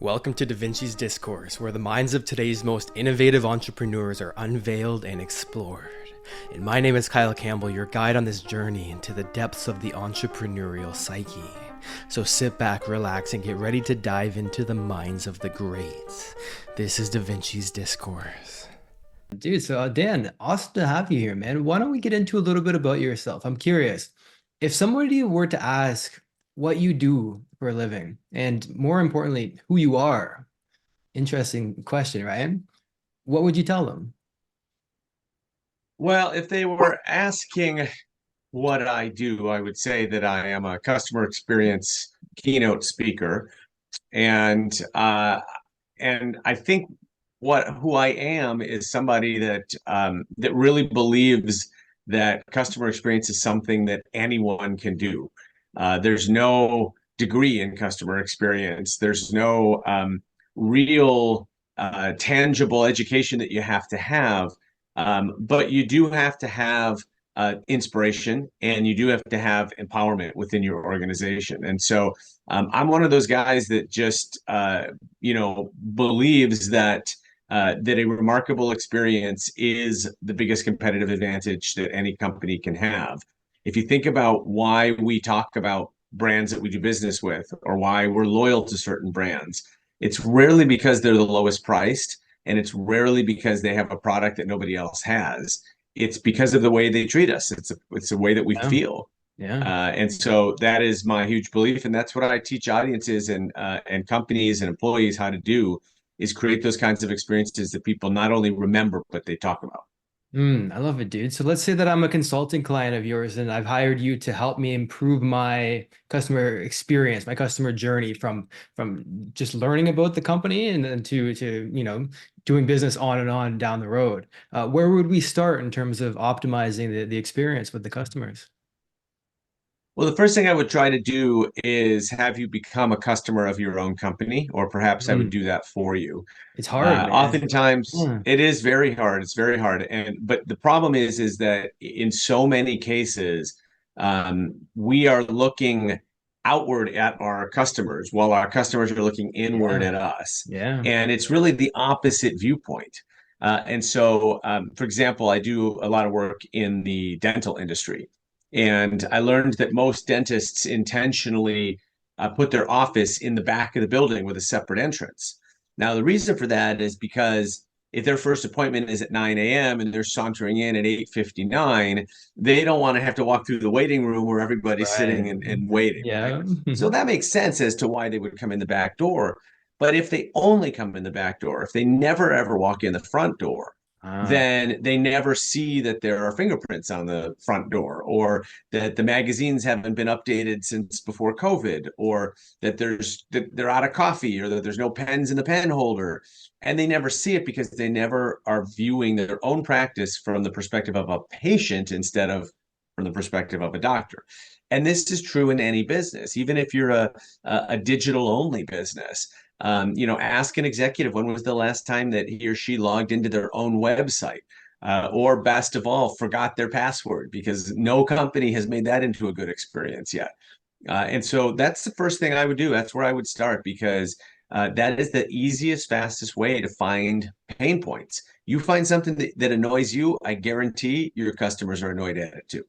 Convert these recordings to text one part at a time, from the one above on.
Welcome to Da Vinci's Discourse, where the minds of today's most innovative entrepreneurs are unveiled and explored. And my name is Kyle Campbell, your guide on this journey into the depths of the entrepreneurial psyche. So sit back, relax, and get ready to dive into the minds of the greats. This is Da Vinci's Discourse. Dude, so Dan, awesome to have you here, man. Why don't we get into a little bit about yourself? I'm curious. If somebody were to ask what you do for a living, and more importantly, who you are, interesting question, right? What would you tell them? Well, if they were asking what I do, I would say that I am a customer experience keynote speaker, and I think who I am is somebody that really believes that customer experience is something that anyone can do. There's no degree in customer experience. There's no real tangible education that you have to have. But you do have to have inspiration, and you do have to have empowerment within your organization. And so I'm one of those guys that just believes that a remarkable experience is the biggest competitive advantage that any company can have. If you think about why we talk about brands that we do business with, or why we're loyal to certain brands, it's rarely because they're the lowest priced, and it's rarely because they have a product that nobody else has. It's because of the way they treat us. It's a way that we Yeah, feel. yeah. And so that is my huge belief, and that's what I teach audiences and companies and employees how to do, is create those kinds of experiences that people not only remember, but they talk about. I love it, dude. So let's say that I'm a consulting client of yours and I've hired you to help me improve my customer experience, my customer journey from just learning about the company and then to doing business on and on down the road. Where would we start in terms of optimizing the experience with the customers? Well, the first thing I would try to do is have you become a customer of your own company, or perhaps I would Mm, do that for you. it's hard, man. Oftentimes, Yeah. it is very hard. It's very hard, and but the problem is that in so many cases, we are looking outward at our customers while our customers are looking inward Yeah. at us, Yeah. and it's really the opposite viewpoint. And so, for example, I do a lot of work in the dental industry. And I learned that most dentists intentionally put their office in the back of the building with a separate entrance. Now, the reason for that is because if their first appointment is at 9 a.m. and they're sauntering in at 8:59, they don't want to have to walk through the waiting room where everybody's sitting Right. and waiting, right? Yeah. So that makes sense as to why they would come in the back door. But if they only come in the back door, if they never ever walk in the front door, Ah, then they never see that there are fingerprints on the front door, or that the magazines haven't been updated since before COVID, or that they're out of coffee, or that there's no pens in the pen holder. And they never see it because they never are viewing their own practice from the perspective of a patient instead of from the perspective of a doctor. And this is true in any business, even if you're a digital only business. Ask an executive when was the last time that he or she logged into their own website, or best of all, forgot their password, because no company has made that into a good experience yet. And so that's the first thing I would do. That's where I would start, because that is the easiest, fastest way to find pain points. You find something that annoys you, I guarantee your customers are annoyed at it too.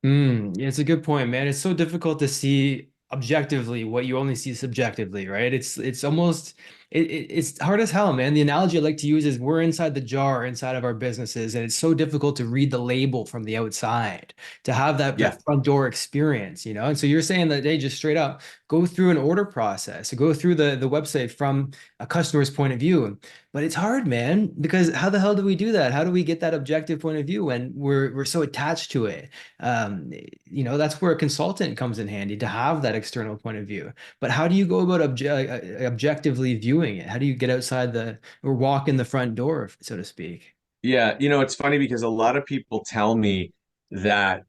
yeah, it's a good point, man. It's so difficult to see objectively what you only see subjectively, right? It's almost it's hard as hell, man. The analogy I like to use is we're inside the jar inside of our businesses, and it's so difficult to read the label from the outside to have Yeah. that front door experience, you know? And so you're saying that they just straight up go through an order process, go through the website from a customer's point of view. But it's hard, man, because how the hell do we do that? How do we get that objective point of view when we're so attached to it? um, that's where a consultant comes in handy to have that external point of view. But how do you go about objectively viewing it? How do you get outside or walk in the front door, so to speak? Yeah, it's funny because a lot of people tell me that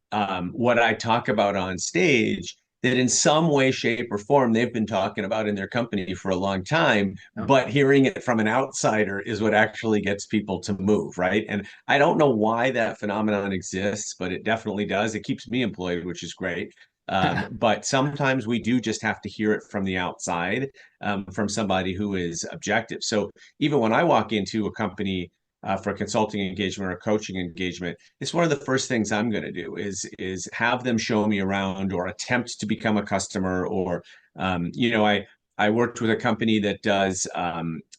what I talk about on stage, that in some way, shape, or form, they've been talking about in their company for a long time, No. but hearing it from an outsider is what actually gets people to move, right? And I don't know why that phenomenon exists, but it definitely does. It keeps me employed, which is great. But sometimes we do just have to hear it from the outside, from somebody who is objective. So even when I walk into a company for a consulting engagement or a coaching engagement, it's one of the first things I'm going to do is have them show me around or attempt to become a customer. Or I worked with a company that does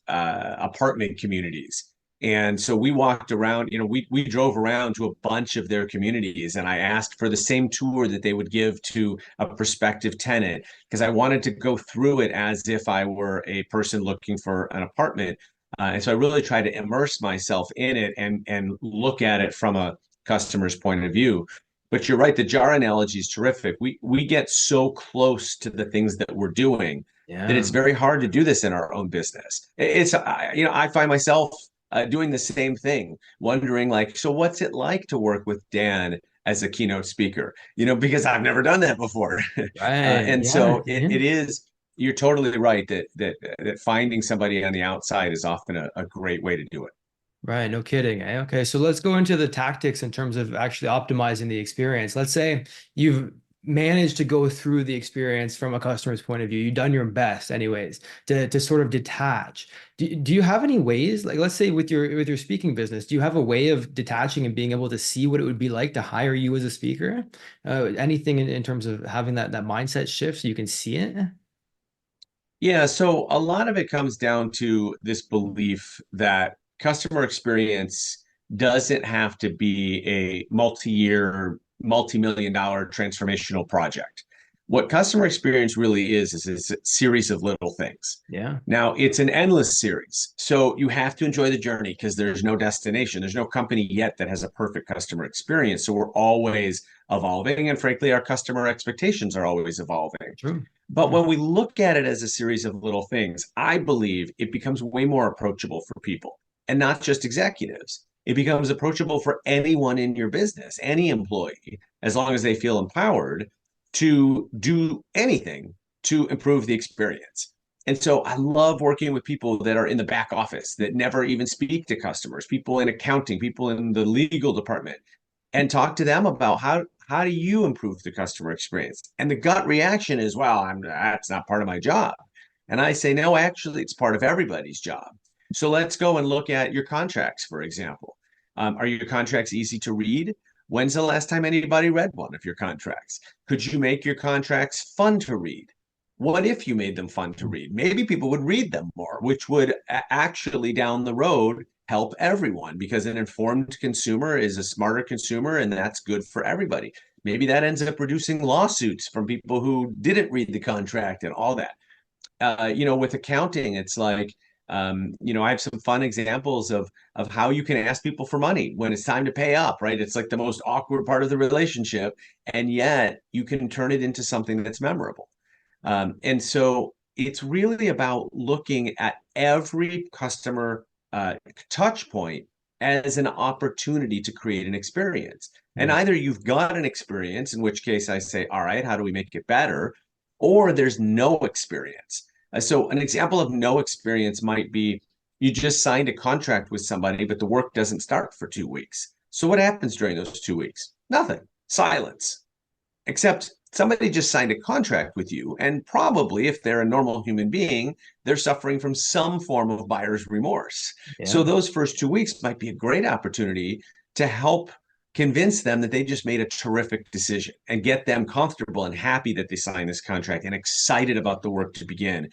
apartment communities. And so we walked around, we drove around to a bunch of their communities, and I asked for the same tour that they would give to a prospective tenant, because I wanted to go through it as if I were a person looking for an apartment. And so I really tried to immerse myself in it and look at it from a customer's point of view. But you're right, the jar analogy is terrific. We get so close to the things that we're doing that Yeah. it's very hard to do this in our own business. I find myself doing the same thing, wondering like, so what's it like to work with Dan as a keynote speaker? Because I've never done that before. Right. And Yeah. so it is, you're totally right that finding somebody on the outside is often a great way to do it. Right, no kidding. Okay, so let's go into the tactics in terms of actually optimizing the experience. Let's say you've managed to go through the experience from a customer's point of view. You've done your best anyways to sort of detach. Do you have any ways, like let's say with your speaking business, do you have a way of detaching and being able to see what it would be like to hire you as a speaker? Anything in terms of having that mindset shift so you can see it? Yeah, so a lot of it comes down to this belief that customer experience doesn't have to be a multi-year, multi-million dollar transformational project. What customer experience really is a series of little things. Yeah. Now, it's an endless series. So you have to enjoy the journey because there's no destination. There's no company yet that has a perfect customer experience. So we're always evolving. And frankly, our customer expectations are always evolving. True. But when we look at it as a series of little things, I believe it becomes way more approachable for people, and not just executives. It becomes approachable for anyone in your business, any employee, as long as they feel empowered to do anything to improve the experience. And so I love working with people that are in the back office that never even speak to customers, people in accounting, people in the legal department, and talk to them about how do you improve the customer experience? And the gut reaction is, well, that's not part of my job. And I say, no, actually, it's part of everybody's job. So let's go and look at your contracts, for example. Are your contracts easy to read? When's the last time anybody read one of your contracts? Could you make your contracts fun to read? What if you made them fun to read? Maybe people would read them more, which would actually down the road help everyone, because an informed consumer is a smarter consumer, and that's good for everybody. Maybe that ends up reducing lawsuits from people who didn't read the contract and all that. With accounting, it's like, I have some fun examples of how you can ask people for money when it's time to pay up, right? It's like the most awkward part of the relationship, and yet you can turn it into something that's memorable. And so it's really about looking at every customer touch point as an opportunity to create an experience. And Yeah. either you've got an experience, in which case I say, all right, how do we make it better? Or there's no experience. So an example of no experience might be you just signed a contract with somebody, but the work doesn't start for 2 weeks. So what happens during those 2 weeks? Nothing. Silence. Except somebody just signed a contract with you, and probably if they're a normal human being, they're suffering from some form of buyer's remorse. So Yeah. those first 2 weeks might be a great opportunity to help convince them that they just made a terrific decision and get them comfortable and happy that they signed this contract and excited about the work to begin,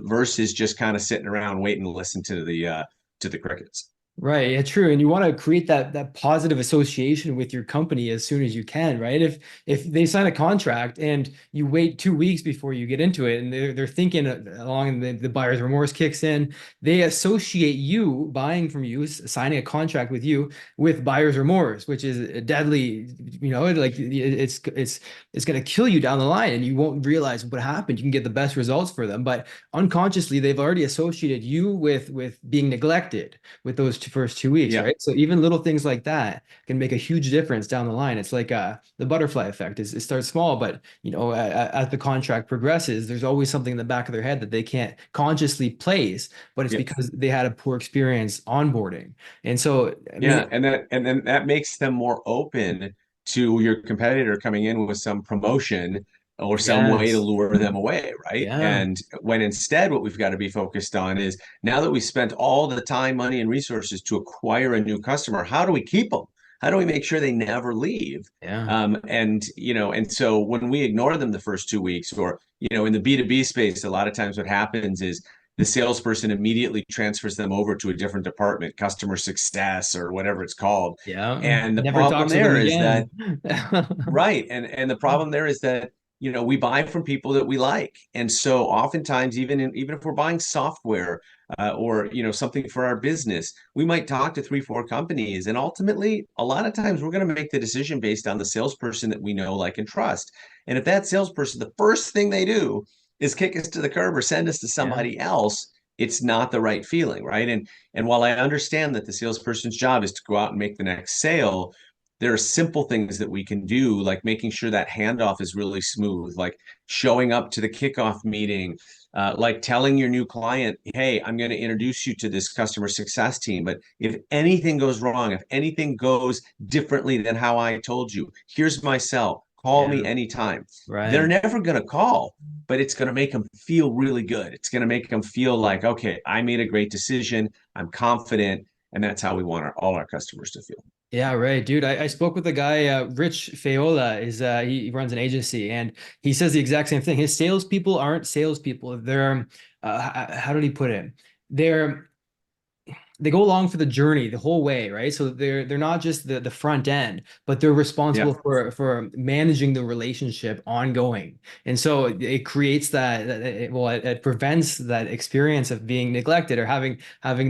versus just kind of sitting around waiting to listen to the crickets. Right. Yeah, true. And you want to create that positive association with your company as soon as you can, right? If they sign a contract and you wait 2 weeks before you get into it, and they're thinking along the buyer's remorse kicks in, they associate you buying from you, signing a contract with you, with buyer's remorse, which is a deadly, like it's going to kill you down the line, and you won't realize what happened. You can get the best results for them, but unconsciously they've already associated you with being neglected with those first 2 weeks, Yeah. right? So even little things like that can make a huge difference down the line. It's like the butterfly effect. It starts small, but as the contract progresses, there's always something in the back of their head that they can't consciously place, but it's Yeah. because they had a poor experience onboarding. And so, I mean, Yeah, and then that makes them more open to your competitor coming in with some promotion or some way to Yes. lure them away, right? Yeah. And when instead what we've got to be focused on is, now that we spent all the time, money, and resources to acquire a new customer, how do we keep them? How do we make sure they never leave? Yeah. And so when we ignore them the first 2 weeks, or, in the B2B space, a lot of times what happens is the salesperson immediately transfers them over to a different department, customer success or whatever it's called. Yeah. And the Never talk problem to them there is that, again. right. And the problem there is that, we buy from people that we like. And so oftentimes, even if we're buying software, or, something for our business, we might talk to 3, 4 companies. And ultimately, a lot of times we're going to make the decision based on the salesperson that we know, like, and trust. And if that salesperson, the first thing they do is kick us to the curb or send us to Yeah. somebody else, it's not the right feeling, right? And while I understand that the salesperson's job is to go out and make the next sale, there are simple things that we can do, like making sure that handoff is really smooth, like showing up to the kickoff meeting, like telling your new client, hey, I'm going to introduce you to this customer success team. But if anything goes wrong, if anything goes differently than how I told you, here's my cell. Call Yeah. me anytime. They're Right. never going to call, but it's going to make them feel really good. It's going to make them feel like, okay, I made a great decision. I'm confident. And that's how we want all our customers to feel. Yeah, right, dude. I spoke with a guy, Rich Fayola is he runs an agency, and he says the exact same thing. His salespeople aren't salespeople. They're how did he put it? They're they go along for the journey the whole way, right? So they're not just the front end, but they're responsible Yep. for managing the relationship ongoing. And so it creates it prevents that experience of being neglected, or having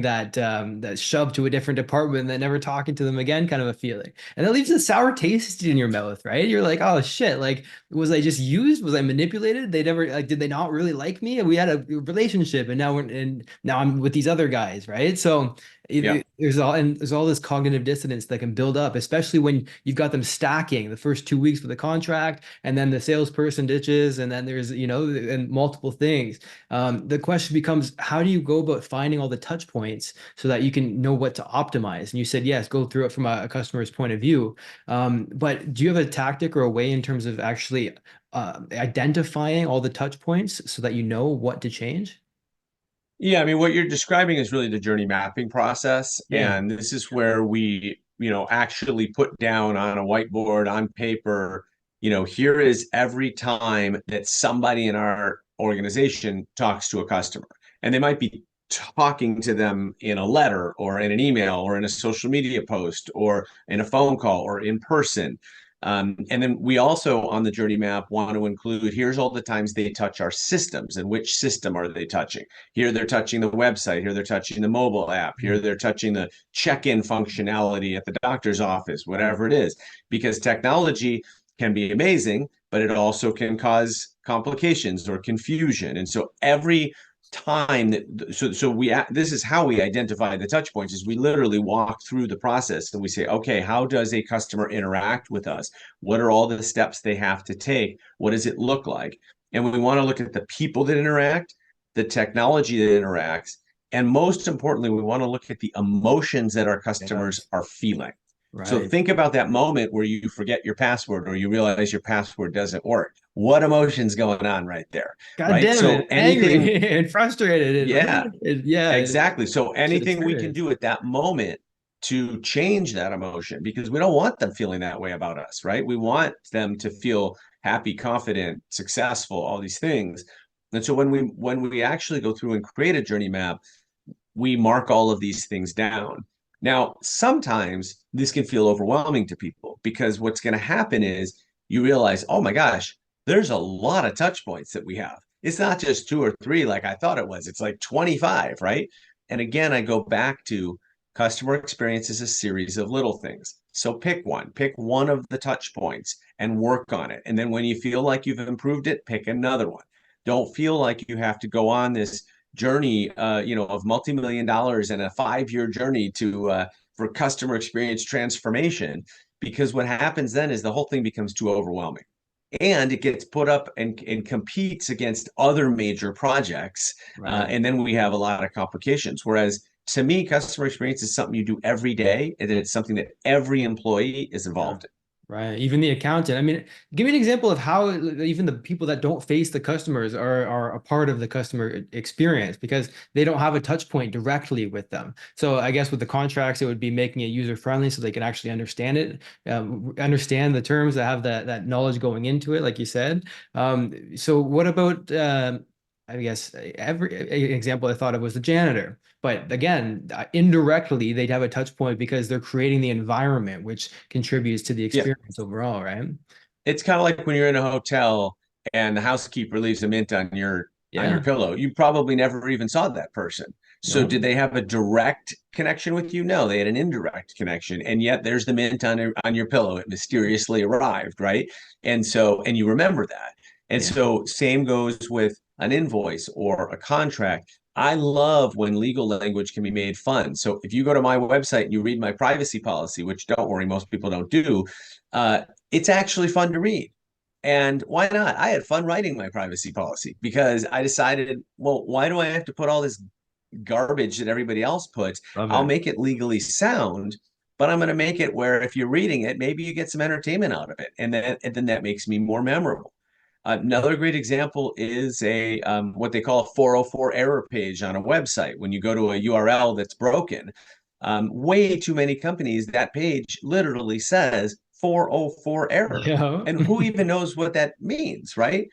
that shoved to a different department and then never talking to them again, kind of a feeling. And that leaves a sour taste in your mouth, right? You're like, oh shit, like, was I just used? Was I manipulated? They never, like, did they not really like me? And we had a relationship, and now I'm with these other guys, right? So Yep. there's all this cognitive dissonance that can build up, especially when you've got them stacking the first 2 weeks for the contract, and then the salesperson ditches, and then there's, and multiple things. The question becomes, how do you go about finding all the touch points so that you can know what to optimize? And you said, yes, go through it from a customer's point of view. But do you have a tactic or a way in terms of actually identifying all the touch points so that you know what to change? Yeah, I mean, what you're describing is really the journey mapping process. Yeah. And this is where we, actually put down on a whiteboard, on paper, here is every time that somebody in our organization talks to a customer. And they might be talking to them in a letter or in an email or in a social media post or in a phone call or in person. And then we also, on the journey map, want to include, here's all the times they touch our systems and which system are they touching. Here they're touching the website. Here they're touching the mobile app. Here they're touching the check-in functionality at the doctor's office, Right. whatever it is. Because technology can be amazing, but it also can cause complications or confusion. And so every time this is how we identify the touch points, is we literally walk through the process and we say, okay, how does a customer interact with us? What are all the steps they have to take? What does it look like? And we want to look at the people that interact, the technology that interacts, and most importantly, we want to look at the emotions that our customers Yes. are feeling. So Right. think about that moment where you forget your password or you realize your password doesn't work. What emotion's going on right there, God right? damn So it. anything, Angry and frustrated. yeah, Yeah. exactly. So Shit, it's anything we can serious. do at that moment to change that emotion, because we don't want them feeling that way about us, right? We want them to feel happy, confident, successful, all these things. And so when we actually go through and create a journey map, we mark all of these things down. Now, sometimes this can feel overwhelming to people, because what's going to happen is you realize, oh my gosh, there's a lot of touch points that we have. It's not just 2 or 3 like I thought it was. It's like 25, right? And again, I go back to customer experience is a series of little things. So pick one of the touch points and work on it. And then when you feel like you've improved it, pick another one. Don't feel like you have to go on this journey, of multi-million dollars and a 5-year journey to for customer experience transformation. Because what happens then is the whole thing becomes too overwhelming, and it gets put up and competes against other major projects, Right. and then we have a lot of complications. Whereas to me, customer experience is something you do every day, and it's something that every employee is Yeah. involved in. Right. Even the accountant. I mean, give me an example of how even the people that don't face the customers are a part of the customer experience because they don't have a touch point directly with them. So I guess with the contracts, it would be making it user friendly so they can actually understand it, understand the terms that have that knowledge going into it, like you said. So what about I guess every example I thought of was the janitor. But again, indirectly, they'd have a touch point because they're creating the environment, which contributes to the Yeah. experience overall, right? It's kind of like when you're in a hotel and the housekeeper leaves a mint on your Yeah. pillow. You probably never even saw that person. So No. did they have a direct connection with you? No, they had an indirect connection. And yet there's the mint on your pillow. It mysteriously arrived, right? And so, and you remember that. And Yeah. so same goes with an invoice or a contract. I love when legal language can be made fun. So if you go to my website and you read my privacy policy, which don't worry, most people don't do, uh, it's actually fun to read. And why not? I had fun writing my privacy policy because I decided, well, why do I have to put all this garbage that everybody else puts? Love I'll it. make it legally sound, but I'm going to make it where if you're reading it, maybe you get some entertainment out of it. And then that makes me more memorable. Another great example is a what they call a 404 error page on a website. When you go to a URL that's broken, way too many companies, that page literally says 404 error. Yeah. And who even knows what that means, right?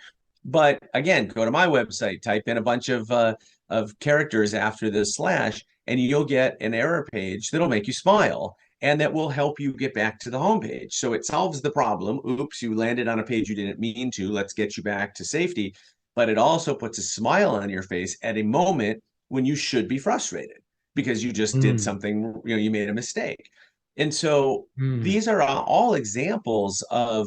But again, go to my website, type in a bunch of characters after the slash, and you'll get an error page that'll make you smile and that will help you get back to the homepage. So it solves the problem. Oops, you landed on a page you didn't mean to. Let's get you back to safety. But it also puts a smile on your face at a moment when you should be frustrated because you just did Mm, something, you made a mistake. And so mm, these are all examples of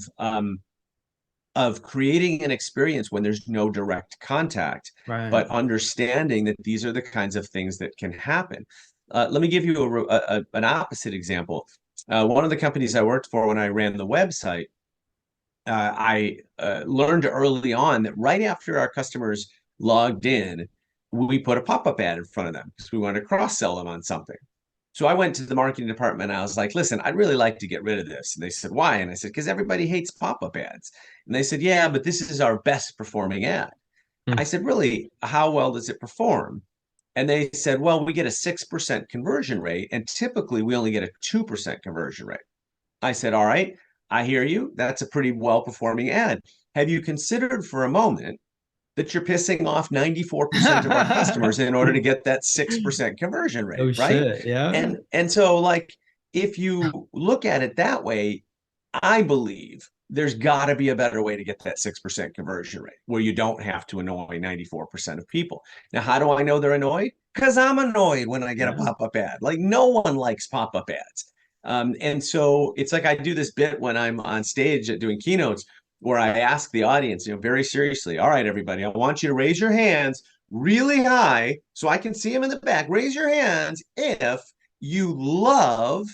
creating an experience when there's no direct contact, right. but understanding that these are the kinds of things that can happen. Let me give you an opposite example. One of the companies I worked for when I ran the website, I learned early on that right after our customers logged in, we put a pop-up ad in front of them because we wanted to cross-sell them on something. So I went to the marketing department and I was like, listen, I'd really like to get rid of this. And they said, why? And I said, because everybody hates pop-up ads. And they said, yeah, but this is our best performing ad. I Mm. said, really, how well does it perform? And they said, well, we get a 6% conversion rate, and typically we only get a 2% conversion rate. I said, all right, I hear you. That's a pretty well performing ad. Have you considered for a moment that you're pissing off 94% of our customers in order to get that 6% conversion rate, Oh right? shit. Yeah. And so like if you look at it that way, I believe there's got to be a better way to get that 6% conversion rate where you don't have to annoy 94% of people. Now, how do I know they're annoyed? Because I'm annoyed when I get a Yeah. pop-up ad. Like no one likes pop-up ads. And so it's like I do this bit when I'm on stage doing keynotes where I ask the audience, very seriously, all right, everybody, I want you to raise your hands really high so I can see them in the back. Raise your hands if you love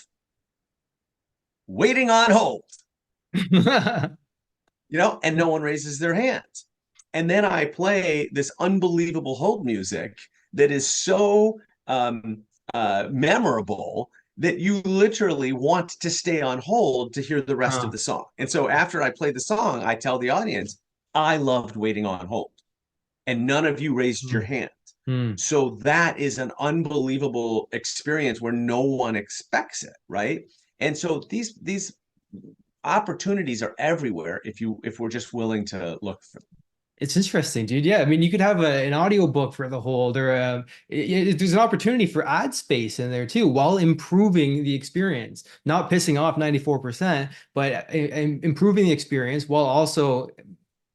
waiting on hold, and no one raises their hands. And then I play this unbelievable hold music that is so memorable that you literally want to stay on hold to hear the rest of Huh. the song. And so after I play the song, I tell the audience, I loved waiting on hold, and none of you raised your Mm, hand. mm. So that is an unbelievable experience where no one expects it, right? And so these opportunities are everywhere if we're just willing to look for them. It's interesting, dude. Yeah, I mean, you could have an audio book for the hold, or there's an opportunity for ad space in there too, while improving the experience, not pissing off 94%, but improving the experience while also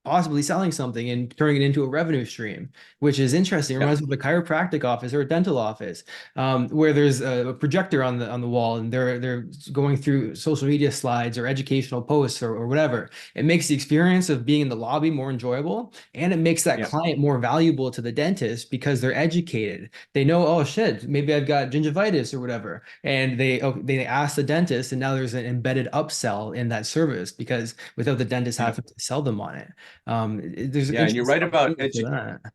possibly selling something and turning it into a revenue stream, which is interesting. It Yep. reminds me of a chiropractic office or a dental office, where there's a projector on the wall, and they're going through social media slides or educational posts or whatever. It makes the experience of being in the lobby more enjoyable, and it makes that Yep. client more valuable to the dentist because they're educated. They know, oh shit, maybe I've got gingivitis or whatever, and they ask the dentist, and now there's an embedded upsell in that service because without the dentist Yep. having to sell them on it. There's Yeah, and you're interesting right about opportunities for that.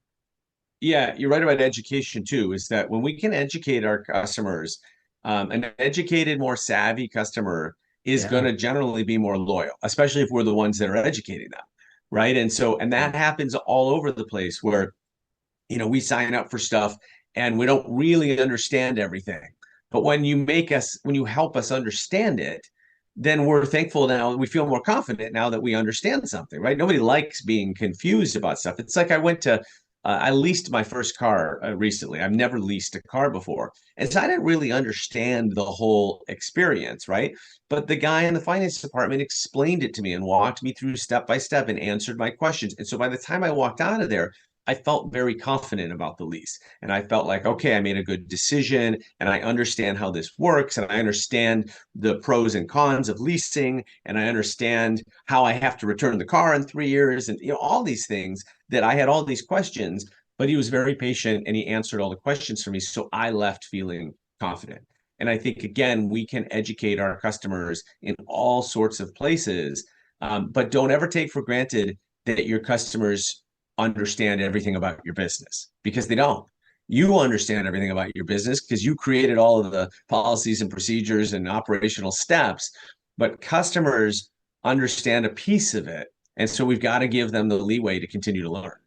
yeah, you're right about education too, is that when we can educate our customers, an educated, more savvy customer is going Yeah. to generally be more loyal, especially if we're the ones that are educating them. Right. And that happens all over the place where, we sign up for stuff and we don't really understand everything. But when you help us understand it, then we're thankful now. We feel more confident now that we understand something, right? Nobody likes being confused about stuff. It's like I leased my first car recently. I've never leased a car before. And so I didn't really understand the whole experience, right? But the guy in the finance department explained it to me and walked me through step by step and answered my questions. And so by the time I walked out of there, I felt very confident about the lease. And I felt like, okay, I made a good decision and I understand how this works. And I understand the pros and cons of leasing. And I understand how I have to return the car in 3 years and, all these things that I had all these questions, but he was very patient and he answered all the questions for me. So I left feeling confident. And I think, again, we can educate our customers in all sorts of places, but don't ever take for granted that your customers understand everything about your business, because they don't. You understand everything about your business because you created all of the policies and procedures and operational steps, but customers understand a piece of it. And so we've got to give them the leeway to continue to learn.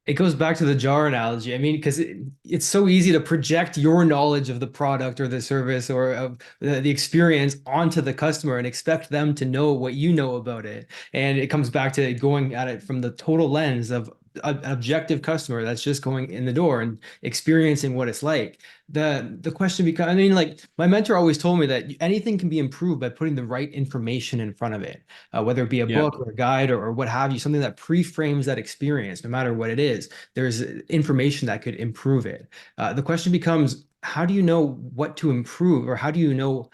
It goes back to the jar analogy. I mean, because it's so easy to project your knowledge of the product or the service or of the experience onto the customer and expect them to know what you know about it. And it comes back to going at it from the total lens of an objective customer that's just going in the door and experiencing what it's like. The question becomes, I mean, like my mentor always told me that anything can be improved by putting the right information in front of it, whether it be a Yeah. book or a guide or what have you, something that pre-frames that experience, no matter what it is. There's information that could improve it. The question becomes, how do you know what to improve, or how do you know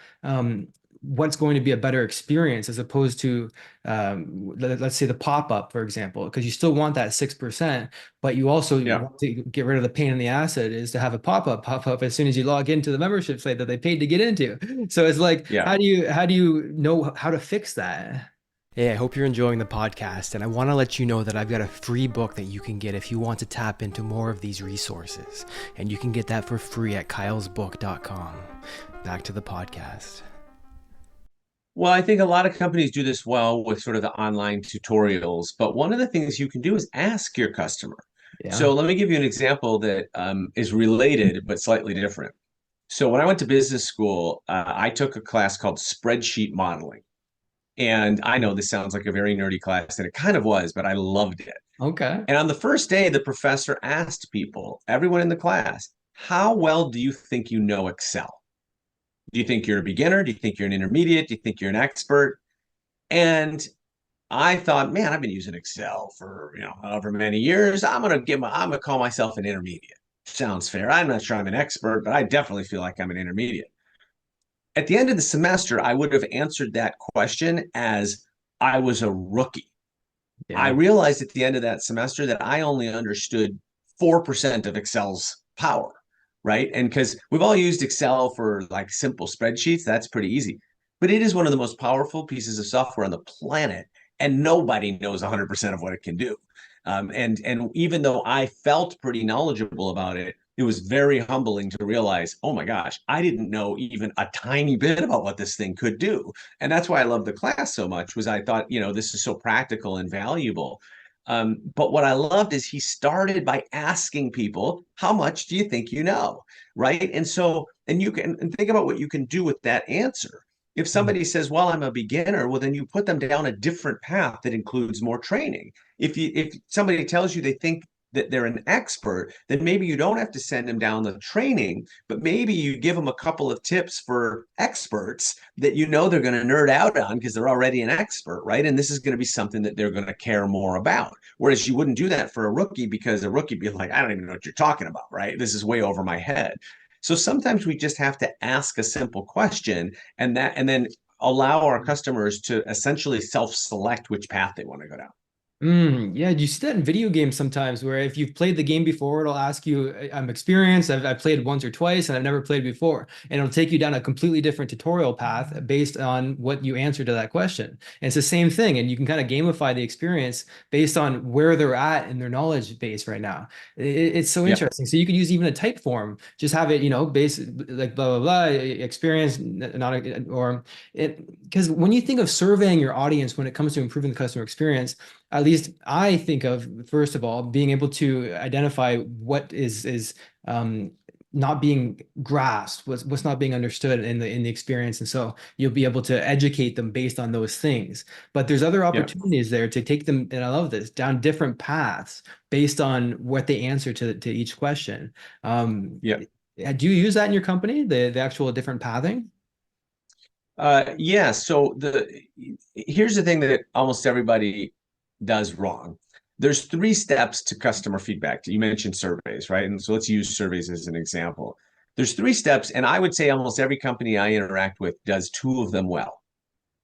what's going to be a better experience as opposed to, let's say, the pop-up, for example, because you still want that 6%, but you also Yeah. want to get rid of the pain in the ass it is to have a pop up as soon as you log into the membership site that they paid to get into. So it's like, Yeah. how do you know how to fix that? Hey, I hope you're enjoying the podcast, and I want to let you know that I've got a free book that you can get if you want to tap into more of these resources, and you can get that for free at kylesbook.com. Back to the podcast. Well, I think a lot of companies do this well with sort of the online tutorials, but one of the things you can do is ask your customer. Yeah. So let me give you an example that is related but slightly different. So when I went to business school, I took a class called spreadsheet modeling. And I know this sounds like a very nerdy class, and it kind of was, but I loved it. Okay. And on the first day, the professor asked people, everyone in the class, how well do you think you know Excel? Do you think you're a beginner? Do you think you're an intermediate? Do you think you're an expert? And I thought, man, I've been using Excel for, however many years. I'm gonna call myself an intermediate. Sounds fair. I'm not sure I'm an expert, but I definitely feel like I'm an intermediate. At the end of the semester, I would have answered that question as I was a rookie. I Yeah. realized at the end of that semester that I only understood 4% of Excel's power, right? And because we've all used Excel for like simple spreadsheets, that's pretty easy. But it is one of the most powerful pieces of software on the planet, and nobody knows 100% of what it can do. And even though I felt pretty knowledgeable about it, it was very humbling to realize, oh my gosh, I didn't know even a tiny bit about what this thing could do. And that's why I love the class so much, was I thought, this is so practical and valuable. But what I loved is he started by asking people, how much do you think you know? Right. And you can think about what you can do with that answer. If somebody says, well, I'm a beginner, well, then you put them down a different path that includes more training. If somebody tells you they think that they're an expert, then maybe you don't have to send them down the training, but maybe you give them a couple of tips for experts that they're going to nerd out on because they're already an expert, right? And this is going to be something that they're going to care more about. Whereas you wouldn't do that for a rookie, because a rookie would be like, I don't even know what you're talking about, right? This is way over my head. So sometimes we just have to ask a simple question, and then allow our customers to essentially self-select which path they want to go down. Yeah, you see that in video games sometimes where if you've played the game before, it'll ask you, I'm experienced, I've played once or twice, and I've never played before. And it'll take you down a completely different tutorial path based on what you answer to that question. And it's the same thing. And you can kind of gamify the experience based on where they're at in their knowledge base right now. It's so Yeah. interesting. So you could use even a type form, just have it, base like blah, blah, blah, experience, not, or it, because when you think of surveying your audience when it comes to improving the customer experience, at least I think of, first of all, being able to identify what is not being grasped, what's not being understood in the experience, and so you'll be able to educate them based on those things. But there's other Yeah. opportunities there to take them, and I love this, down different paths based on what they answer to each question. Yeah. Do you use that in your company, the actual different pathing? Yeah. So here's the thing that almost everybody does wrong. There's three steps to customer feedback. You mentioned surveys, right? And so let's use surveys as an example. There's three steps, and I would say almost every company I interact with does two of them well.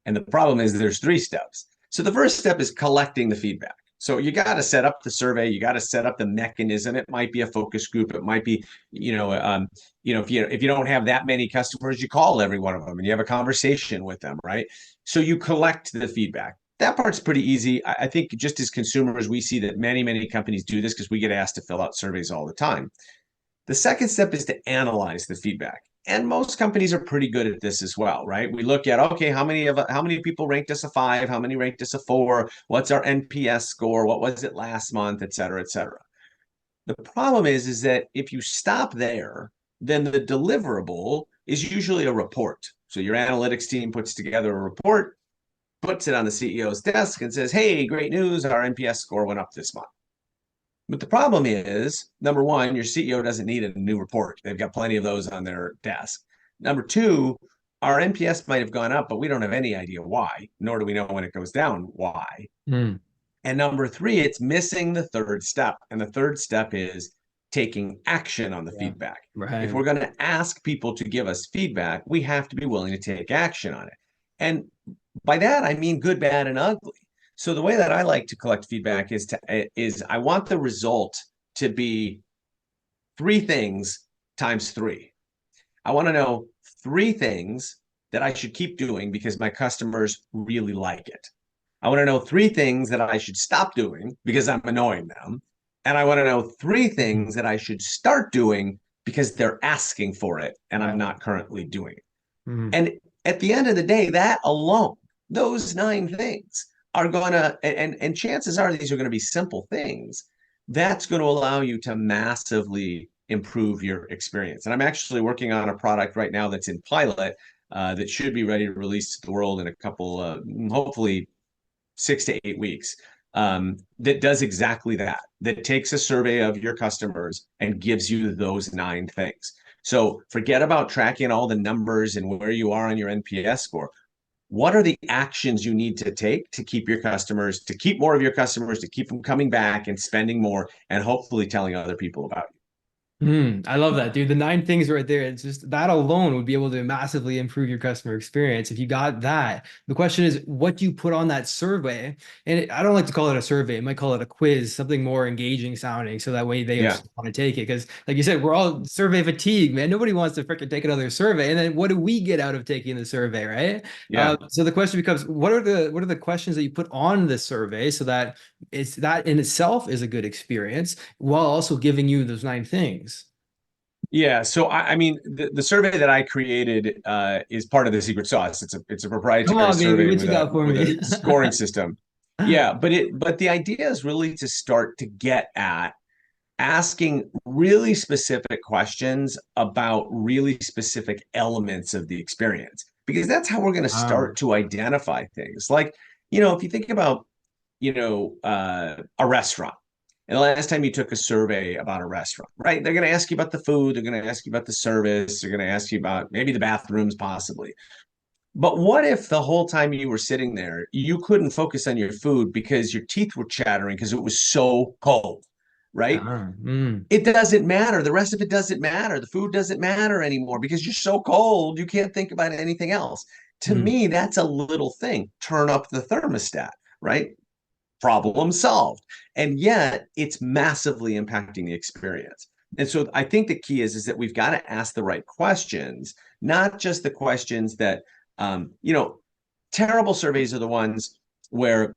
And the problem is there's three steps. So the first step is collecting the feedback. So you got to set up the survey. You got to set up the mechanism. It might be a focus group. It might be, if you don't have that many customers, you call every one of them and you have a conversation with them, right? So you collect the feedback. That part's pretty easy. I think just as consumers, we see that many companies do this because we get asked to fill out surveys all the time. The second step is to analyze the feedback. And most companies are pretty good at this as well, right? We look at, okay, how many people ranked us a 5, how many ranked us a 4, what's our NPS score, what was it last month, et cetera, et cetera. The problem is that if you stop there, then the deliverable is usually a report. So your analytics team puts together a report, puts it on the CEO's desk and says, hey, great news, our NPS score went up this month. But the problem is, number one, your CEO doesn't need a new report. They've got plenty of those on their desk. Number two, our NPS might have gone up, but we don't have any idea why, nor do we know when it goes down why. Mm, And number three, it's missing the third step. And the third step is taking action on the yeah, feedback. If right. we're going to ask people to give us feedback, we have to be willing to take action on it. And by that, I mean good, bad, and ugly. So the way that I like to collect feedback is I want the result to be three things times three. I want to know three things that I should keep doing because my customers really like it. I want to know three things that I should stop doing because I'm annoying them. And I want to know three Mhm. things that I should start doing because they're asking for it and I'm Right. not currently doing it. Mhm. And at the end of the day, that alone, those nine things are going to, and chances are these are going to be simple things. That's going to allow you to massively improve your experience. And I'm actually working on a product right now that's in pilot that should be ready to release to the world in a couple, hopefully 6 to 8 weeks. That does exactly that. That takes a survey of your customers and gives you those nine things. So forget about tracking all the numbers and where you are on your NPS score. What are the actions you need to take to keep your customers, to keep more of your customers, to keep them coming back and spending more, and hopefully telling other people about you? I love that, dude. The nine things right there. It's just that alone would be able to massively improve your customer experience if you got that. The question is, what do you put on that survey? And I don't like to call it a survey. I might call it a quiz, something more engaging sounding, so that way they Yeah, want to take it. Because, like you said, we're all survey fatigue, man. Nobody wants to freaking take another survey. And then what do we get out of taking the survey, right? yeah. So the question becomes, what are the questions that you put on the survey so that it's that in itself is a good experience while also giving you those nine things. Yeah, so I mean, the survey that I created is part of the secret sauce. It's a Come proprietary on, baby, survey what you got for with me? a scoring system. Yeah, but the idea is really to start to get at asking really specific questions about really specific elements of the experience, because that's how we're going to Ah, start to identify things. Like, if you think about, a restaurant. And the last time you took a survey about a restaurant, right? They're going to ask you about the food. They're going to ask you about the service. They're going to ask you about maybe the bathrooms, possibly. But what if the whole time you were sitting there, you couldn't focus on your food because your teeth were chattering because it was so cold, right? mm, It doesn't matter. The rest of it doesn't matter. The food doesn't matter anymore because you're so cold, you can't think about anything else. To mm. me, that's a little thing. Turn up the thermostat, right? problem solved. And yet it's massively impacting the experience. And so I think the key is that we've got to ask the right questions, not just the questions that, terrible surveys are the ones where,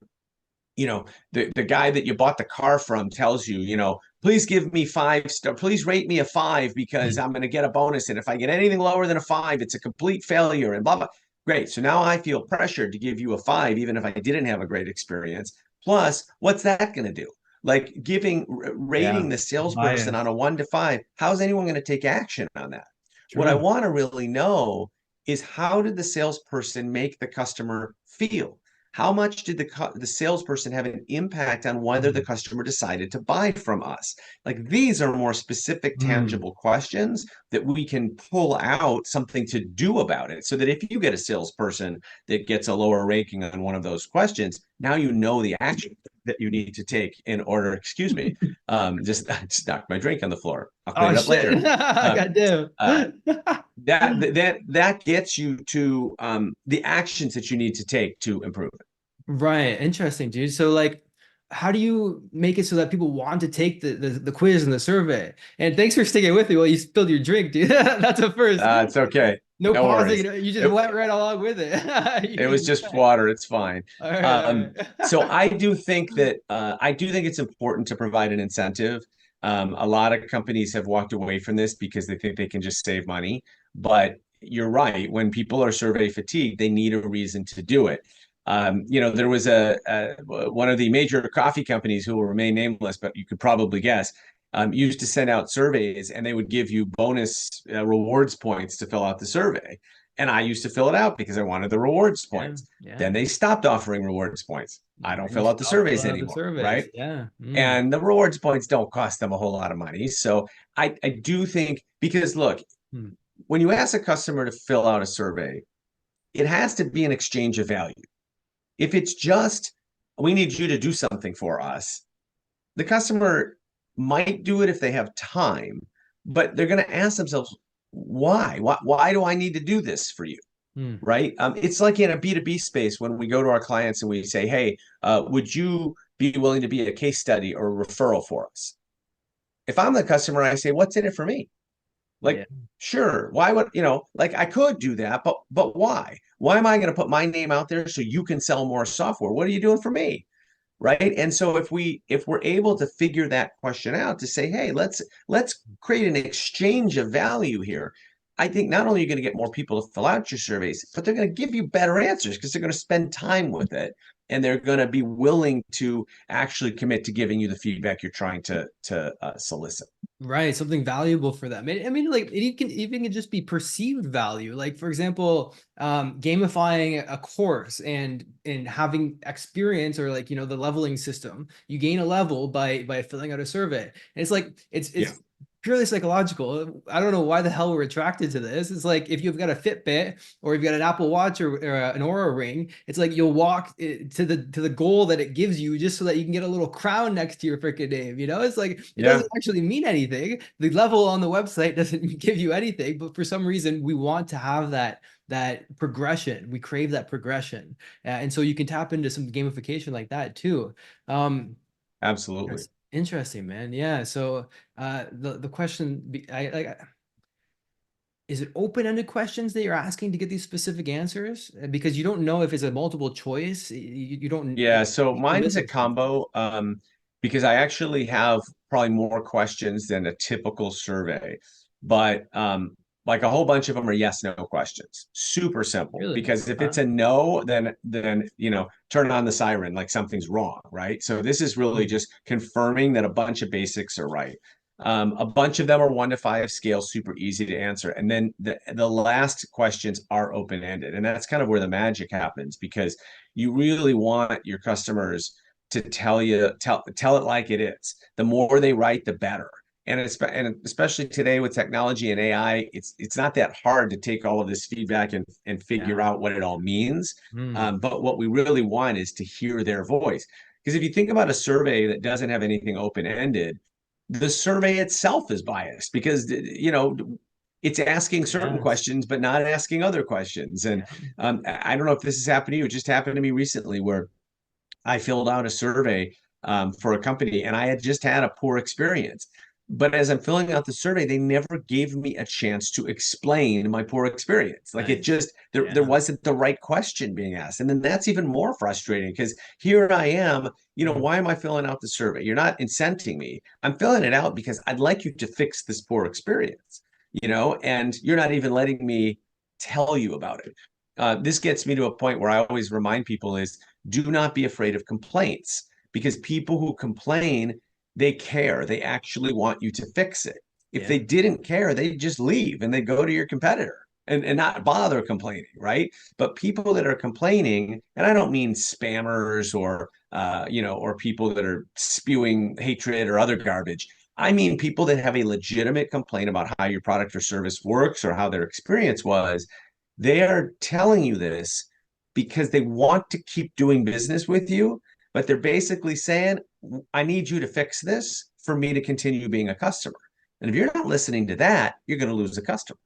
the guy that you bought the car from tells you, please give me 5 star, please rate me a 5 because I'm going to get a bonus. And if I get anything lower than a 5, it's a complete failure and blah, blah. Great. So now I feel pressured to give you a 5, even if I didn't have a great experience. Plus, what's that going to do? Like rating the salesperson on a 1 to 5. How's anyone going to take action on that? True. What I want to really know is, how did the salesperson make the customer feel? How much did the salesperson have an impact on whether the customer decided to buy from us? Like, these are more specific, tangible questions that we can pull out something to do about it. So that if you get a salesperson that gets a lower ranking on one of those questions, now you know the action that you need to take in order. Excuse me, just knocked my drink on the floor. I'll clean it up later. That gets you to the actions that you need to take to improve it. Right. Interesting, dude. So like, how do you make it so that people want to take the quiz and the survey? And thanks for sticking with me while you spilled your drink, dude. That's a first. It's okay. No pausing. You just went right along with it. It was just water. It's fine. All right. So I do think it's important to provide an incentive. A lot of companies have walked away from this because they think they can just save money. But you're right. When people are survey fatigued, they need a reason to do it. There was one of the major coffee companies, who will remain nameless, but you could probably guess, used to send out surveys, and they would give you bonus rewards points to fill out the survey. And I used to fill it out because I wanted the rewards points. Yeah. Then they stopped offering rewards points. I don't fill out the surveys anymore, right? Yeah. And the rewards points don't cost them a whole lot of money. So I do think, because look, when you ask a customer to fill out a survey, it has to be an exchange of value. If it's just, we need you to do something for us, the customer might do it if they have time, but they're going to ask themselves, why do I need to do this for you? Right? It's like in a B2B space, when we go to our clients and we say, hey, would you be willing to be a case study or a referral for us? If I'm the customer, I say, what's in it for me? Like, sure. Why would, like, I could do that, but why? Why am I going to put my name out there so you can sell more software? What are you doing for me? Right. And so if we're able to figure that question out, to say, hey, let's create an exchange of value here, I think not only are you going to get more people to fill out your surveys, but they're going to give you better answers because they're going to spend time with it. And they're going to be willing to actually commit to giving you the feedback you're trying to solicit. Right, something valuable for them. I mean, like, it can even just be perceived value. Like, for example, gamifying a course and having experience, or like, the leveling system. You gain a level by filling out a survey. And it's like it's purely psychological. I don't know why the hell we're attracted to this. It's like, if you've got a Fitbit or you've got an Apple Watch or an Oura Ring, it's like you'll walk to the goal that it gives you just so that you can get a little crown next to your freaking name. It's like, it doesn't actually mean anything. The level on the website doesn't give you anything, but for some reason we want to have that progression. We crave that progression. And so you can tap into some gamification like that too. Absolutely. Interesting, man. Yeah. So the question, is it open-ended questions that you're asking to get these specific answers? Because you don't know if it's a multiple choice. You don't. Yeah. So mine is a combo, because I actually have probably more questions than a typical survey, but like a whole bunch of them are yes, no questions. Super simple. Really? Because if it's a no, then turn on the siren, like something's wrong, right? So this is really just confirming that a bunch of basics are right. A bunch of them are 1 to 5 scale, super easy to answer. And then the last questions are open-ended. And that's kind of where the magic happens, because you really want your customers to tell it like it is. The more they write, the better. And especially today with technology and AI, it's not that hard to take all of this feedback and figure out what it all means. But what we really want is to hear their voice. Because if you think about a survey that doesn't have anything open-ended, the survey itself is biased, because it's asking certain questions but not asking other questions. And I don't know if this has happened to you. It just happened to me recently, where I filled out a survey for a company, and I had just had a poor experience. But as I'm filling out the survey, they never gave me a chance to explain my poor experience. Like it Nice. just there Yeah. wasn't the right question being asked. And then that's even more frustrating because here I am, Mm. why am I filling out the survey? You're not incenting me. I'm filling it out because I'd like you to fix this poor experience, and you're not even letting me tell you about it. This gets me to a point where I always remind people is do not be afraid of complaints because people who complain, they care. They actually want you to fix it. If Yeah. they didn't care, they'd just leave and they'd go to your competitor and not bother complaining, right? But people that are complaining, and I don't mean spammers or people that are spewing hatred or other garbage. I mean people that have a legitimate complaint about how your product or service works or how their experience was. They are telling you this because they want to keep doing business with you, but they're basically saying, I need you to fix this for me to continue being a customer. And if you're not listening to that, you're going to lose a customer.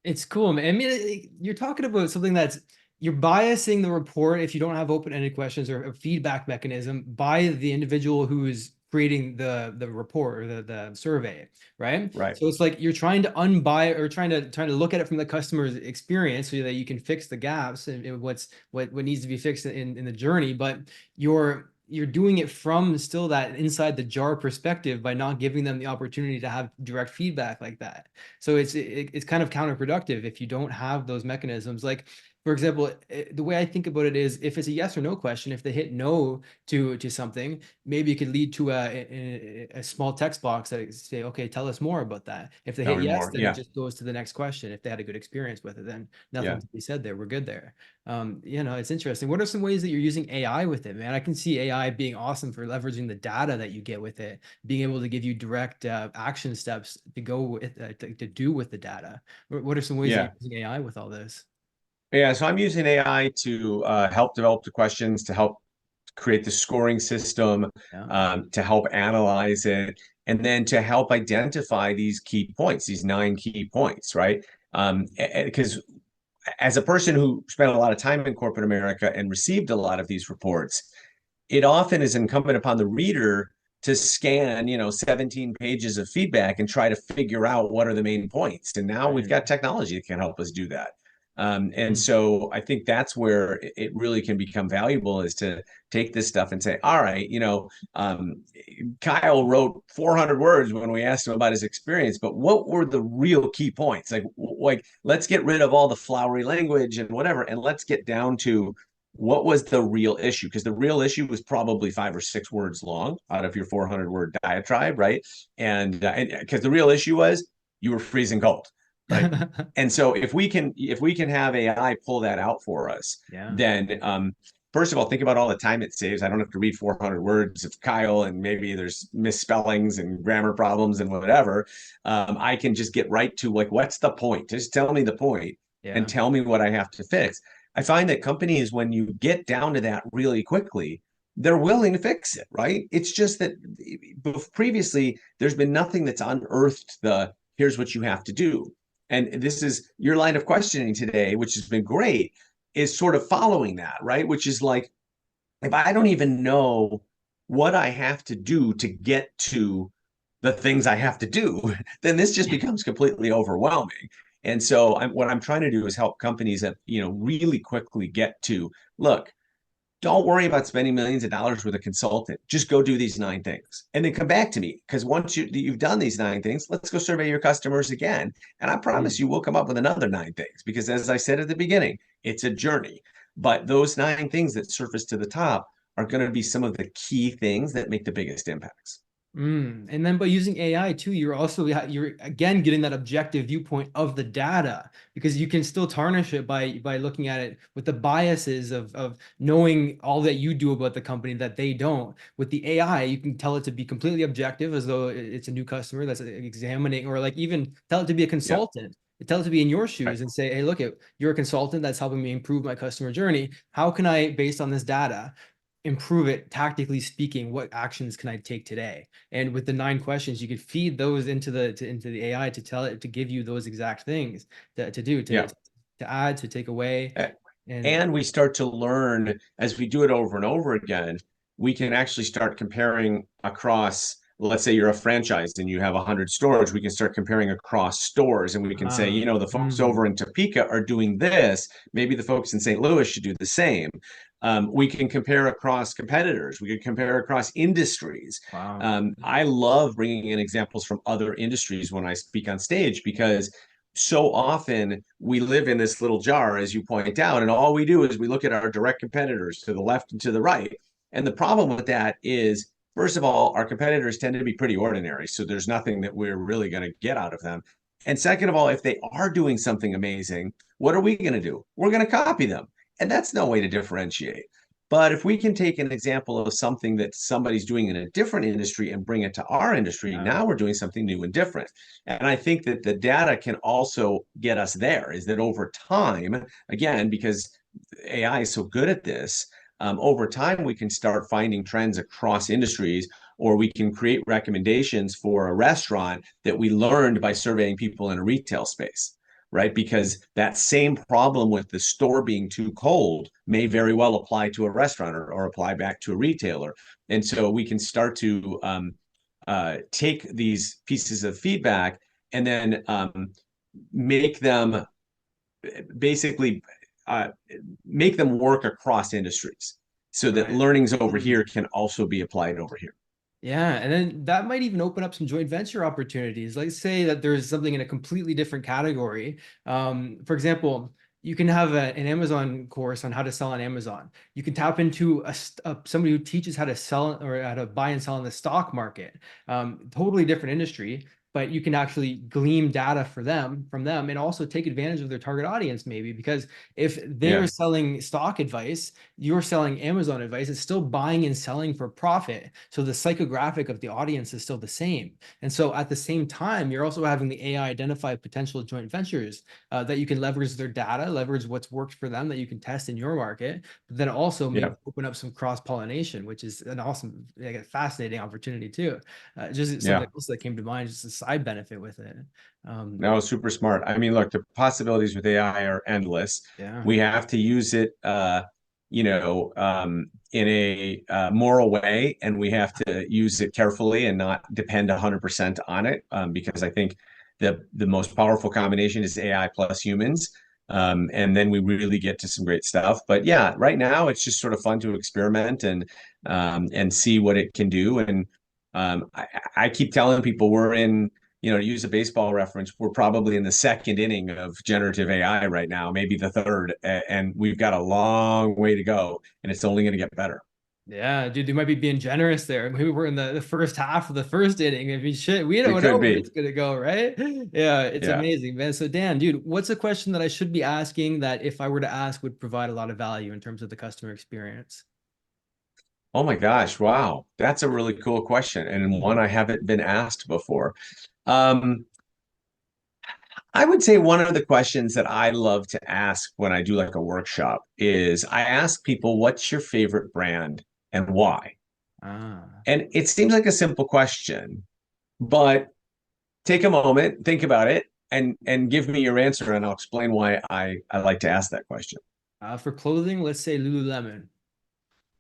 It's cool, man. I mean, you're talking about something that's you're biasing the report if you don't have open-ended questions or a feedback mechanism by the individual who is creating the report or the survey, right? Right. So it's like you're trying to unbias or trying to look at it from the customer's experience so that you can fix the gaps and what needs to be fixed in the journey, but you're doing it from still that inside the jar perspective by not giving them the opportunity to have direct feedback like that. So it's kind of counterproductive if you don't have those mechanisms. Like, for example, the way I think about it is if it's a yes or no question, if they hit no to something, maybe it could lead to a small text box that say, okay, tell us more about that. If they Tell hit me yes, more. then it Yeah. just goes to the next question. If they had a good experience with it, then Yeah. nothing to be said there. We're good there. It's interesting. What are some ways that you're using AI with it, man? I can see AI being awesome for leveraging the data that you get with it, being able to give you direct action steps to go with to do with the data. What are some ways that Yeah. you're using AI with all this? Yeah. So I'm using AI to help develop the questions, to help create the scoring system, Yeah. to help analyze it, and then to help identify these key points, these 9 key points, right? Because as a person who spent a lot of time in corporate America and received a lot of these reports, it often is incumbent upon the reader to scan, 17 pages of feedback and try to figure out what are the main points. And now we've Right. got technology that can help us do that. And Mm. so I think that's where it really can become valuable is to take this stuff and say, all right, Kyle wrote 400 words when we asked him about his experience, but what were the real key points? Like let's get rid of all the flowery language and whatever, and let's get down to what was the real issue? Because the real issue was probably 5 or 6 words long out of your 400-word diatribe, right? And because the real issue was you were freezing cold, right? And so if we can have AI pull that out for us, Yeah. then first of all, think about all the time it saves. I don't have to read 400 words of Kyle and maybe there's misspellings and grammar problems and whatever. I can just get right to like, what's the point? Just tell me the point and Yeah. tell me what I have to fix. I find that companies, when you get down to that really quickly, they're willing to fix it, right? It's just that previously there's been nothing that's unearthed the here's what you have to do. And this is your line of questioning today, which has been great, is sort of following that, right? Which is like, if I don't even know what I have to do to get to the things I have to do, then this just becomes completely overwhelming. And so what I'm trying to do is help companies that, really quickly get to, look, don't worry about spending millions of dollars with a consultant. Just go do these 9 things and then come back to me. Because once you've done these 9 things, let's go survey your customers again. And I promise Mm. you, we'll come up with another 9 things. Because as I said at the beginning, it's a journey. But those 9 things that surface to the top are going to be some of the key things that make the biggest impacts. And then by using AI too, you're again getting that objective viewpoint of the data because you can still tarnish it by looking at it with the biases of knowing all that you do about the company that they don't. With the AI, you can tell it to be completely objective as though it's a new customer that's examining, or like even tell it to be a Yeah. consultant. Tell it to be in your Right. shoes and say, hey, look, you're a consultant that's helping me improve my customer journey. How can I, based on this data, improve it tactically speaking? What actions can I take today? And with the 9 questions, you could feed those into the AI to tell it to give you those exact things to do, Yeah. to add, to take away. And And we start to learn as we do it over and over again, we can actually start comparing across, let's say you're a franchise and you have 100 stores, we can start comparing across stores and we can say, uh, the folks over in Topeka are doing this. Maybe the folks in St. Louis should do the same. We can compare across competitors. We can compare across industries. wow. I love bringing in examples from other industries when I speak on stage because so often we live in this little jar, as you point out, and all we do is we look at our direct competitors to the left and to the right. And the problem with that is, first of all, our competitors tend to be pretty ordinary. So there's nothing that we're really going to get out of them. And second of all, if they are doing something amazing, what are we going to do? We're going to copy them. And that's no way to differentiate. But if we can take an example of something that somebody's doing in a different industry and bring it to our industry, Yeah. now we're doing something new and different. And I think that the data can also get us there, is that over time, again, because AI is so good at this, over time, we can start finding trends across industries, or we can create recommendations for a restaurant that we learned by surveying people in a retail space, right? Because that same problem with the store being too cold may very well apply to a restaurant or apply back to a retailer. And so we can start to take these pieces of feedback and then make them basically make them work across industries so that Right. learnings over here can also be applied over here. Yeah, and then that might even open up some joint venture opportunities. Let's say that there's something in a completely different category. For example, you can have an Amazon course on how to sell on Amazon. You can tap into somebody who teaches how to sell or how to buy and sell in the stock market. Totally different industry, but you can actually glean data from them, and also take advantage of their target audience, maybe, because if they're Yeah. selling stock advice, you're selling Amazon advice, it's still buying and selling for profit. So the psychographic of the audience is still the same. And so at the same time, you're also having the AI identify potential joint ventures that you can leverage their data, leverage what's worked for them that you can test in your market, but then also maybe Yeah. open up some cross-pollination, which is an awesome, like a fascinating opportunity too. Just something Yeah. else that came to mind, just a side benefit with it. No, super smart. I mean, look, the possibilities with AI are endless. Yeah. We have to use it, in a moral way, and we have to use it carefully and not depend 100% on it, because I think the most powerful combination is AI plus humans. And then we really get to some great stuff. But yeah, right now it's just sort of fun to experiment and see what it can do. And I keep telling people we're in, to use a baseball reference, we're probably in the second inning of generative AI right now, maybe the third, and we've got a long way to go, and it's only going to get better. Yeah, dude, they might be being generous there. Maybe we're in the first half of the first inning. I mean, shit, we It don't know could where be. it's gonna go, right? Yeah, it's Yeah. amazing, man. So Dan, dude, what's a question that I should be asking that if I were to ask would provide a lot of value in terms of the customer experience? Oh my gosh. Wow. That's a really cool question, and one I haven't been asked before. Um, I would say one of the questions that I love to ask when I do like a workshop is I ask people, what's your favorite brand and why? Ah. And it seems like a simple question, but take a moment, think about it, and give me your answer, and I'll explain why I like to ask that question. For clothing, let's say Lululemon.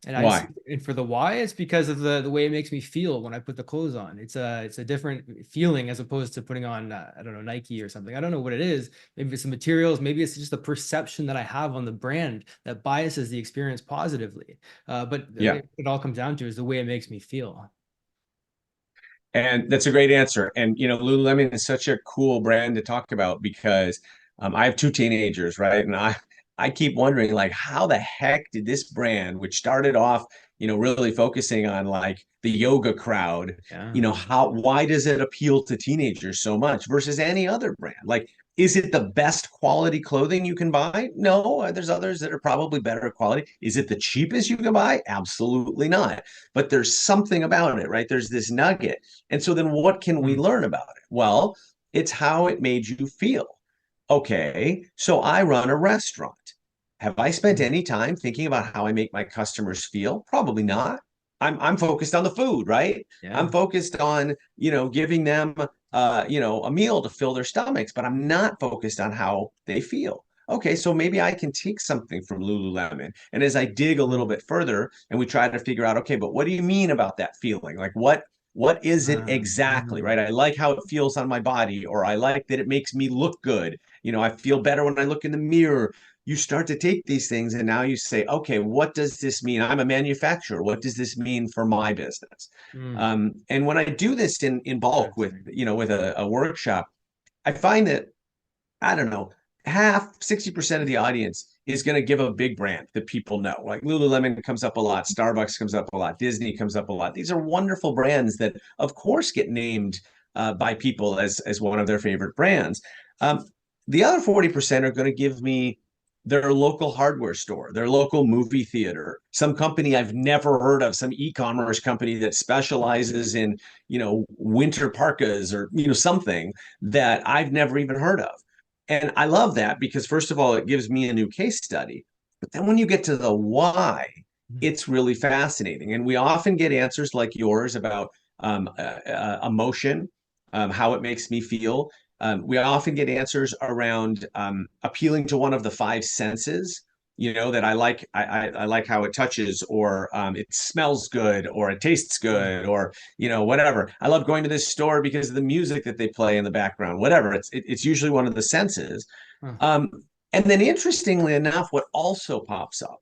Why? And for the why, it's because of the way it makes me feel when I put the clothes on. It's a different feeling as opposed to putting on I don't know, Nike or something. I don't know what it is. Maybe it's the materials. Maybe it's just the perception that I have on the brand that biases the experience positively. But Yeah. it all comes down to is the way it makes me feel. And that's a great answer. And Lululemon is such a cool brand to talk about because I have two teenagers, right? And I keep wondering, like, how the heck did this brand, which started off, really focusing on like the yoga crowd, Yeah. why does it appeal to teenagers so much versus any other brand? Like, is it the best quality clothing you can buy? No, there's others that are probably better quality. Is it the cheapest you can buy? Absolutely not. But there's something about it, right? There's this nugget. And so then what can we Hmm. learn about it? Well, it's how it made you feel. Okay, so I run a restaurant. Have I spent any time thinking about how I make my customers feel? Probably not. I'm focused on the food, right? I'm Yeah. focused on, giving them a meal to fill their stomachs, but I'm not focused on how they feel. okay, so maybe I can take something from Lululemon. And as I dig a little bit further and we try to figure out, okay, but what do you mean about that feeling? Like what is it exactly, right? I like how it feels on my body, or I like that it makes me look good. I feel better when I look in the mirror. You start to take these things and now you say, okay, what does this mean? I'm a manufacturer. What does this mean for my business? Mm. And when I do this in bulk with, with a workshop, I find that, I don't know, 60% of the audience is going to give a big brand that people know. Like Lululemon comes up a lot, Starbucks comes up a lot, Disney comes up a lot. These are wonderful brands that, of course, get named by people as one of their favorite brands. The other 40% are going to give me their local hardware store, their local movie theater, some company I've never heard of, some e-commerce company that specializes in, winter parkas or, something that I've never even heard of. And I love that because, first of all, it gives me a new case study. But then when you get to the why, it's really fascinating. And we often get answers like yours about emotion, how it makes me feel. We often get answers around appealing to one of the five senses. That I like. I like how it touches, or it smells good, or it tastes good, or whatever. I love going to this store because of the music that they play in the background. Whatever. It's usually one of the senses. Um, and then, interestingly enough, what also pops up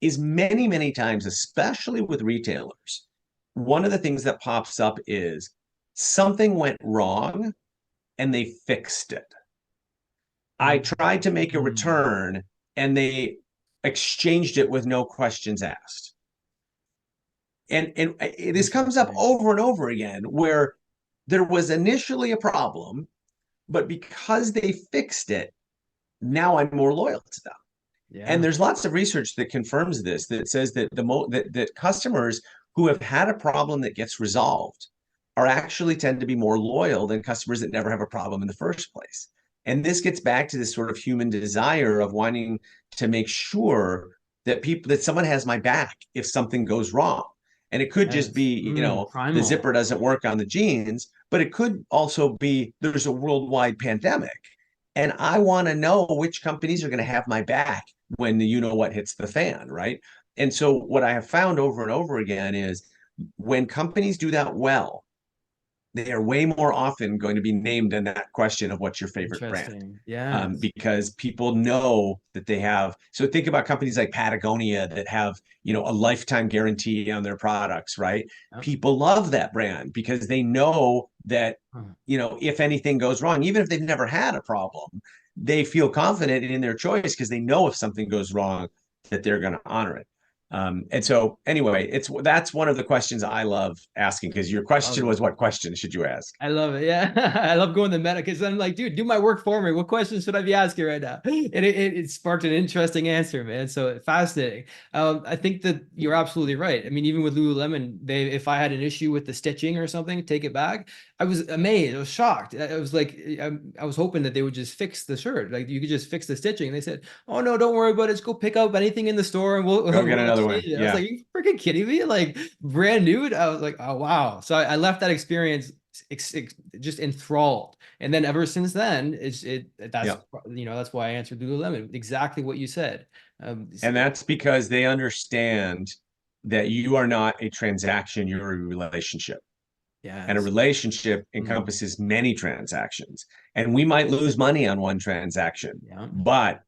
is many times, especially with retailers, one of the things that pops up is something went wrong and they fixed it. I tried to make a return and they exchanged it with no questions asked. And this comes up over and over again, where there was initially a problem, but because they fixed it, now I'm more loyal to them. Yeah. And there's lots of research that confirms this, that says that that customers who have had a problem that gets resolved are actually tend to be more loyal than customers that never have a problem in the first place. And this gets back to this sort of human desire of wanting to make sure that someone has my back if something goes wrong. And it could just be, the primal. zipper doesn't work on the jeans, but it could also be there's a worldwide pandemic. And I want to know which companies are going to have my back when what hits the fan, right? And so what I have found over and over again is when companies do that well, they are way more often going to be named in that question of what's your favorite brand. Interesting. Yeah. Because people know that they have. So think about companies like Patagonia that have, a lifetime guarantee on their products, right? Yep. People love that brand because they know that, if anything goes wrong, even if they've never had a problem, they feel confident in their choice because they know if something goes wrong that they're going to honor it. And so anyway, that's one of the questions I love asking, because your question was, what question should you ask? I love it. Yeah. I love going to meta because I'm like, dude, do my work for me. What questions should I be asking right now? And it sparked an interesting answer, man. So fascinating. I think that you're absolutely right. I mean, even with Lululemon, if I had an issue with the stitching or something, take it back. I was amazed. I was shocked. I was like, I was hoping that they would just fix the shirt. Like you could just fix the stitching. And they said, oh no, don't worry about it. Just go pick up anything in the store and we'll get another one. I was like, you freaking kidding me? Like brand new. I was like, oh wow. So I left that experience just enthralled. And then ever since then, that's why I answered Lululemon. Exactly what you said. And that's because they understand that you are not a transaction, you're a relationship. Yeah. And a relationship encompasses many transactions. And we might lose money on one transaction, but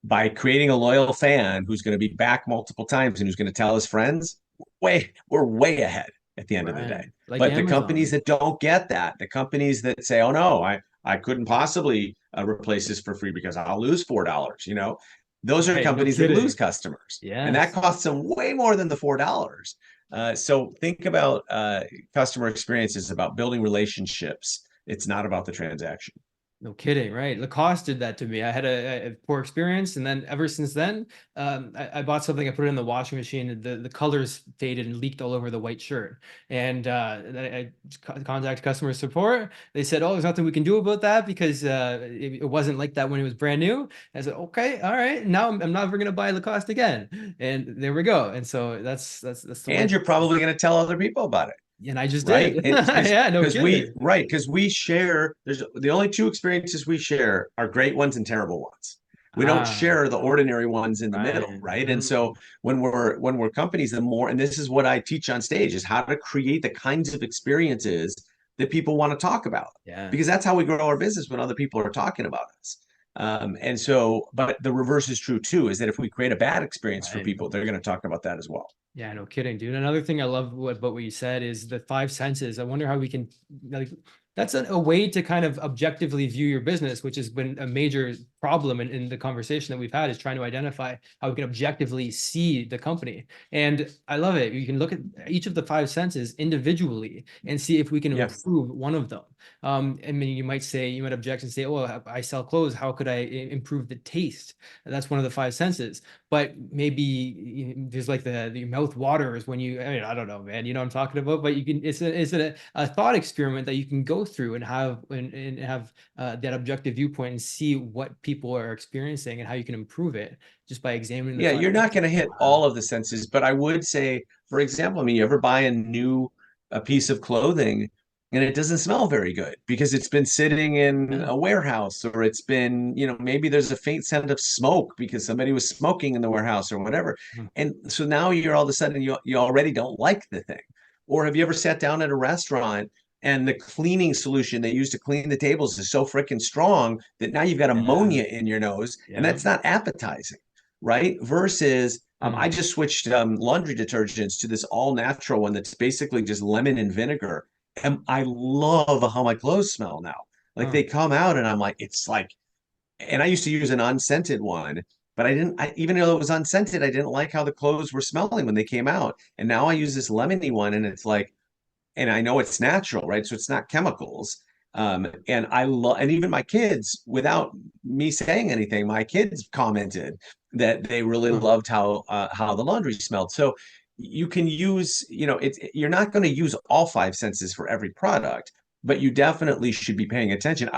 by creating a loyal fan who's going to be back multiple times and who's going to tell his friends, we're way ahead at the end of the day. Like but Amazon. The companies that don't get that, the companies that say, oh no, I couldn't possibly replace this for free because I'll lose $4, those are companies that lose customers. Yeah. And that costs them way more than the $4. So think about customer experiences, about building relationships. It's not about the transaction. No kidding, right? Lacoste did that to me. I had a poor experience, and then ever since then, I bought something. I put it in the washing machine, and the colors faded and leaked all over the white shirt. And I contacted customer support. They said, "Oh, there's nothing we can do about that because it wasn't like that when it was brand new." I said, "Okay, all right. Now I'm never going to buy Lacoste again." And there we go. And so that's the and you're probably going to tell other people about it. And I just did. Yeah, no kidding. Because we share, there's the only two experiences we share are great ones and terrible ones. We don't Ah, share the ordinary ones in the middle, right. right? And so when we're companies, the more, and this is what I teach on stage, is how to create the kinds of experiences that people want to talk about, Yeah. because that's how we grow our business, when other people are talking about us. And so, but the reverse is true too, is that if we create a bad experience for Right. people, they're going to talk about that as well. Yeah, no kidding, dude. Another thing I love about what you said is the five senses. I wonder how we can, like, that's a way to kind of objectively view your business, which has been a major problem in the conversation that we've had, is trying to identify how we can objectively see the company. And I love it. You can look at each of the five senses individually and see if we can Yeah. improve one of them. I mean, you might object and say, oh, I sell clothes. How could I improve the taste? That's one of the five senses. But maybe there's like the mouth waters when you, I mean, I don't know, man, you know what I'm talking about, but you can, it's a thought experiment that you can go through and have that objective viewpoint and see what people are experiencing and how you can improve it just by examining the Yeah, five you're not senses. going to hit all of the senses, but I would say, for example, I mean, you ever buy a piece of clothing and it doesn't smell very good because it's been sitting in Yeah. a warehouse, or it's been, maybe there's a faint scent of smoke because somebody was smoking in the warehouse or whatever. Mhm. And so now you're all of a sudden you already don't like the thing. Or have you ever sat down at a restaurant and the cleaning solution they use to clean the tables is so freaking strong that now you've got Yeah. ammonia in your nose, and Yeah. that's not appetizing, right? Versus, I Mhm. just switched laundry detergents to this all natural one that's basically just lemon and vinegar. And I love how my clothes smell now. Like Huh. they come out and I'm like, it's like, and I used to use an unscented one, but even though it was unscented, I didn't like how the clothes were smelling when they came out. And now I use this lemony one, and it's like, and I know it's natural, right? So it's not chemicals. And I love, and even my kids, without me saying anything, my kids commented that they really Huh. loved how the laundry smelled. So you can use, you're not going to use all five senses for every product, but you definitely should be paying attention.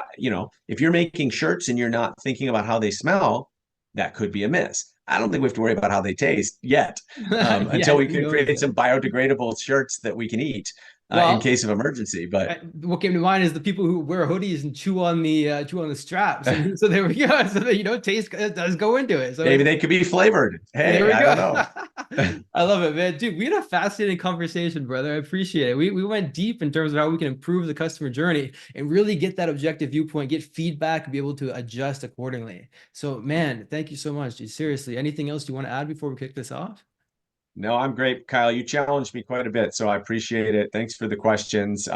If you're making shirts and you're not thinking about how they smell, that could be a miss. I don't think we have to worry about how they taste yet, until Yeah, we who can knows, create some man. biodegradable shirts that we can eat in Well, case of emergency. But what came to mind is the people who wear hoodies and chew on the straps, and so there we go. So that, taste does go into it. So maybe they could be flavored. there Hey, we I go. don't know. I love it, man. Dude, we had a fascinating conversation, brother. I appreciate it. We went deep in terms of how we can improve the customer journey and really get that objective viewpoint, get feedback, and be able to adjust accordingly. So, man, thank you so much, dude. Seriously, anything else you want to add before we kick this off? No, I'm great, Kyle. You challenged me quite a bit, so I appreciate it. Thanks for the questions.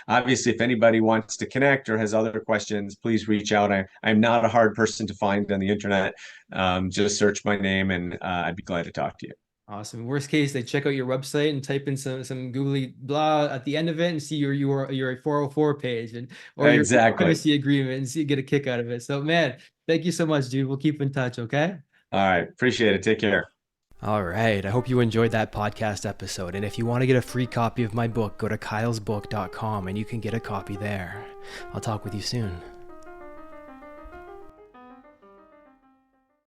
Obviously, if anybody wants to connect or has other questions, please reach out. I'm not a hard person to find on the internet. Just search my name, and I'd be glad to talk to you. Awesome. Worst case, they check out your website and type in some googly blah at the end of it and see your 404 page and or your Exactly. privacy agreement and see get a kick out of it. So, man, thank you so much, dude. We'll keep in touch, okay? All right. Appreciate it. Take care. All right, I hope you enjoyed that podcast episode, and if you want to get a free copy of my book, go to kylesbook.com and you can get a copy there. I'll talk with you soon.